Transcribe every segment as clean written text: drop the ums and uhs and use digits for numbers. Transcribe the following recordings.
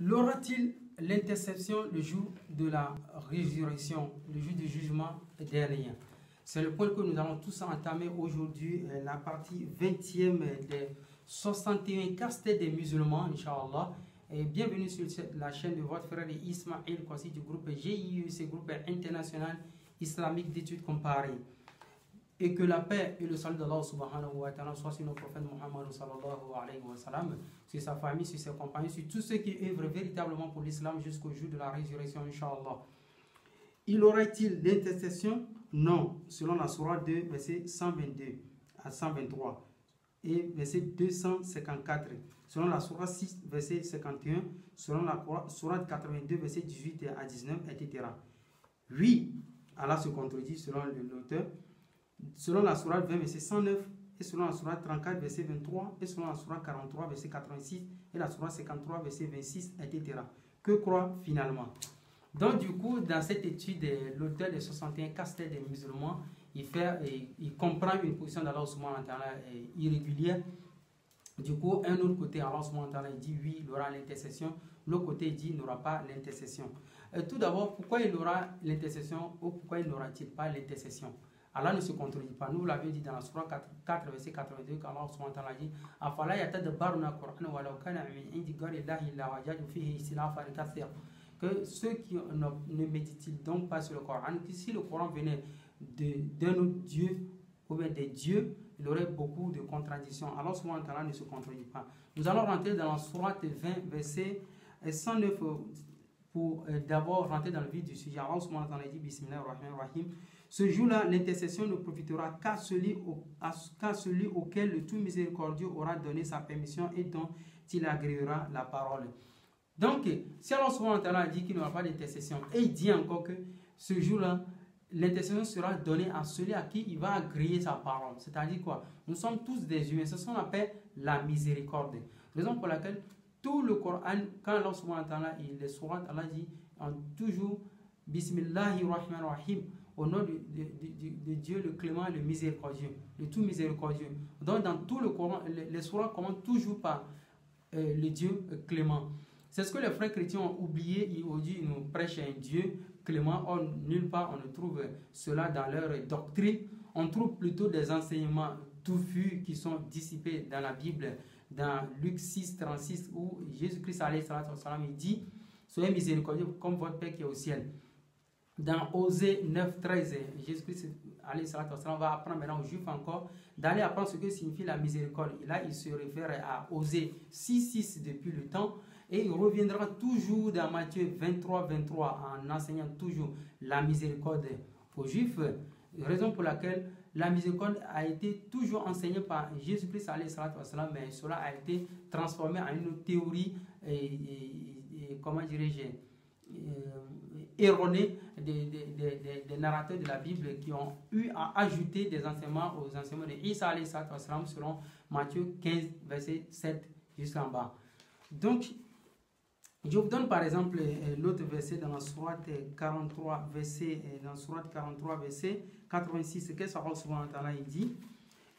L'aura-t-il l'interception le jour de la résurrection, le jour du jugement dernier? C'est le point que nous allons tous entamer aujourd'hui, la partie 20e des 61 castes des musulmans, Inch'Allah. Et bienvenue sur la chaîne de votre frère Ismaël Kwasi du groupe GIEC, groupe international islamique d'études comparées. Et que la paix et le salut d'Allah subhanahu wa ta'ala soient sur notre prophète Muhammad sallallahu alayhi wa sallam, sur sa famille, sur ses compagnons, sur tous ceux qui œuvrent véritablement pour l'islam jusqu'au jour de la résurrection, Inch'Allah. Il aurait-il l'intercession? Non, selon la sourate 2, verset 122 à 123 et verset 254. Selon la sourate 6, verset 51, selon la sourate 82, verset 18 à 19, etc. Oui, Allah se contredit selon l'auteur. Selon la sourate 20, verset 109, et selon la sourate 34, verset 23, et selon la sourate 43, verset 86, et la sourate 53, verset 26, etc. Que croit finalement? Donc du coup, dans cette étude, l'auteur des 61 castes des musulmans, il comprend une position d'Allah subhanahu wa ta'ala irrégulière. Du coup, un autre côté, Allah subhanahu wa ta'ala dit oui, il aura l'intercession. L'autre côté dit il n'aura pas l'intercession. Tout d'abord, pourquoi il aura l'intercession ou pourquoi il n'aura-t-il pas l'intercession? Allah ne se contredit pas. Nous l'avons dit dans la sourate 4, verset 82, qu'Allah subhanahu wa ta'ala dit Afala yatadabbaruna Qur'an wa law kana min indi ghayri Allahi la wajadu fihi ikhtilafan kathira. Que ceux qui ne méditent donc pas sur le Coran, que si le Coran venait d'un autre Dieu ou bien des dieux, il y aurait beaucoup de contradictions. Allah subhanahu wa ta'ala ne se contredit pas. Nous allons rentrer dans la sourate 20, verset 109 pour d'abord rentrer dans le vif du sujet. Allah subhanahu wa ta'ala dit Bismillahirrahmanirrahim. Ce jour-là, l'intercession ne profitera qu'à celui auquel le tout miséricordieux aura donné sa permission et dont il agréera la parole. Donc, si Allah subhanahu wa ta'ala dit qu'il n'y aura pas d'intercession, et il dit encore que ce jour-là, l'intercession sera donnée à celui à qui il va agréer sa parole. C'est-à-dire quoi? Nous sommes tous des humains. C'est ce qu'on appelle la miséricorde. Raison pour laquelle tout le Coran, quand Allah subhanahu wa ta'ala, les sourates, Allah dit toujours Bismillahirrahmanirrahim, au nom de Dieu, le clément, le miséricordieux, le tout miséricordieux. Donc, dans tout le Coran, les sourates commencent toujours par le Dieu clément. C'est ce que les frères chrétiens ont oublié. Aujourd'hui, ils nous prêchent un Dieu clément. Or, nulle part on ne trouve cela dans leur doctrine. On trouve plutôt des enseignements touffus qui sont dissipés dans la Bible. Dans Luc 6, 36, où Jésus-Christ il dit « Soyez miséricordieux comme votre Père qui est au ciel ». Dans Osée 9, 13, Jésus-Christ va apprendre maintenant aux Juifs encore d'aller apprendre ce que signifie la miséricorde. Et là, il se réfère à Osée 6, 6 depuis le temps. Et il reviendra toujours dans Matthieu 23, 23 en enseignant toujours la miséricorde aux Juifs. Raison pour laquelle la miséricorde a été toujours enseignée par Jésus-Christ, mais cela a été transformé en une théorie, comment dirais-je, erronée des narrateurs de la Bible qui ont eu à ajouter des enseignements aux enseignements de Isa selon Matthieu 15, verset 7 jusqu'en bas. Donc, je vous donne par exemple l'autre verset dans la sourate 43, verset 86, qu'est-ce que souvent il dit?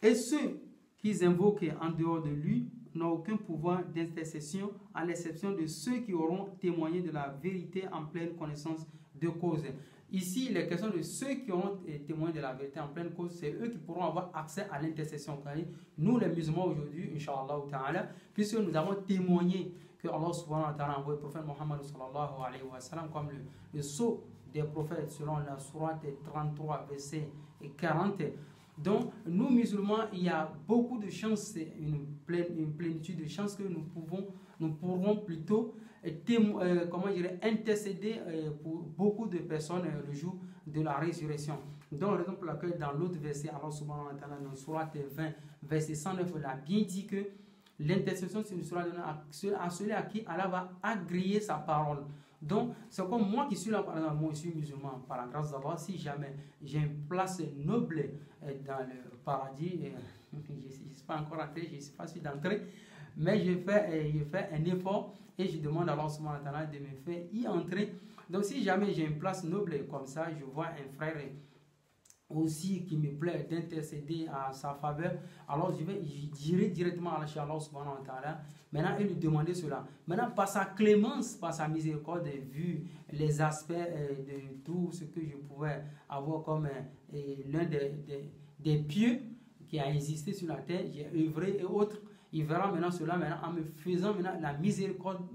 Et ceux qui invoquent en dehors de lui n'ont aucun pouvoir d'intercession, à l'exception de ceux qui auront témoigné de la vérité en pleine connaissance de cause. Ici, il est question de ceux qui auront témoigné de la vérité en pleine cause, c'est eux qui pourront avoir accès à l'intercession. Nous, les musulmans aujourd'hui, Inch'Allah ta'ala, puisque nous avons témoigné que Allah subhanahu wa ta'ala a envoyé le prophète Muhammad sallallahu alayhi wa sallam comme le sceau des prophètes selon la sourate 33, verset 40. Donc, nous musulmans, il y a beaucoup de chances, une plénitude de chances que nous pourrons plutôt intercéder pour beaucoup de personnes le jour de la résurrection. Donc, raison pour laquelle dans l'autre verset, Allah subhanahu wa ta'ala, dans sourate 20, verset 109, il a bien dit que l'intercession sera donnée à celui à qui Allah va agréer sa parole. Donc, c'est comme moi qui suis là, par exemple, moi je suis musulman, par la grâce d'Allah, si jamais j'ai une place noble dans le paradis, je ne suis pas encore entré, je ne suis pas sûr d'entrer, mais je fais un effort et je demande à Allah subhanahu wa ta'ala de me faire y entrer. Donc, si jamais j'ai une place noble comme ça, je vois un frère aussi qui me plaît d'intercéder à sa faveur, alors j'irai directement à Allah subhanahu wa ta'ala maintenant et lui demander cela. Maintenant, par sa clémence, par sa miséricorde, vu les aspects de tout ce que je pouvais avoir comme l'un des pieux qui a existé sur la terre, j'ai œuvré et autres. Il verra maintenant cela maintenant en me faisant maintenant la miséricorde,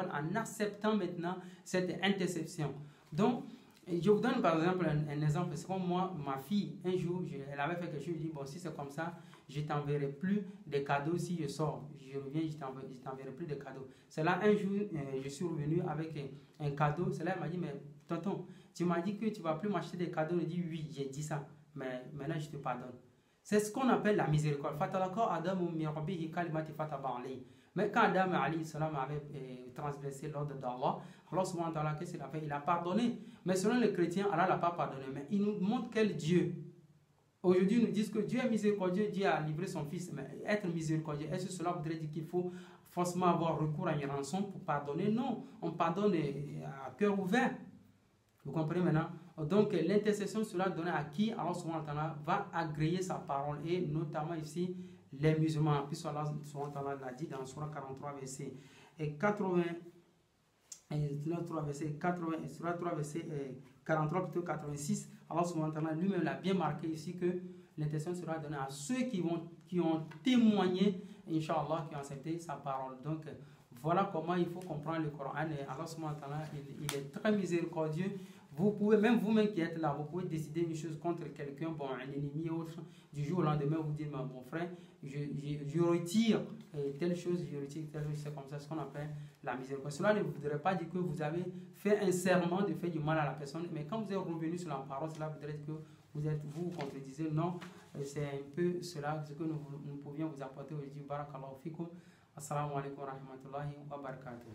en acceptant maintenant cette interception. Donc, je vous donne par exemple un exemple. C'est comme moi, ma fille, un jour, elle avait fait quelque chose. Je dis, bon, si c'est comme ça, je ne t'enverrai plus de cadeaux si je sors. Je reviens, je ne t'enverrai plus de cadeaux. C'est là, un jour, je suis revenu avec un cadeau. C'est là, elle m'a dit, mais tonton, tu m'as dit que tu ne vas plus m'acheter des cadeaux. Je dis, oui, j'ai dit ça. Mais maintenant, je te pardonne. C'est ce qu'on appelle la miséricorde. Mais quand Adam avait transgressé l'ordre d'Allah, Allah subhanahu wa ta'ala, qu'est-ce qu'il a fait? Il a pardonné. Mais selon les chrétiens, Allah n'a pas pardonné. Mais il nous montre quel Dieu. Aujourd'hui, ils nous disent que Dieu est miséricordieux, Dieu a livré son fils. Mais être miséricordieux, est-ce que cela voudrait dire qu'il faut forcément avoir recours à une rançon pour pardonner? Non, on pardonne à cœur ouvert. Vous comprenez maintenant? Donc l'intercession sera donnée à qui Allah subhanahu wa ta'ala va agréer sa parole, et notamment ici les musulmans. Puis Allah subhanahu wa ta'ala l'a dit dans Surah 43 verset 80, Surah 3 verset 43 plutôt 86. Allah subhanahu wa ta'ala lui-même l'a bien marqué ici que l'intercession sera donnée à ceux qui ont témoigné, Inch'Allah, qui ont accepté sa parole. Donc voilà comment il faut comprendre le Coran. Et Allah subhanahu wa ta'ala, il est très miséricordieux. Vous pouvez, même vous-même qui êtes là, vous pouvez décider une chose contre quelqu'un, bon, un ennemi ou autre, du jour au lendemain, vous dites, mon frère, je retire telle chose, c'est comme ça, ce qu'on appelle la miséricorde. Cela ne voudrait pas dire que vous avez fait un serment de faire du mal à la personne, mais quand vous êtes revenu sur la parole, cela voudrait dire que vous contredisez. Non, c'est un peu cela ce que nous pouvions vous apporter aujourd'hui. Barakallahu fikum. Assalamu alaikum wa rahmatullahi wa barakatuh.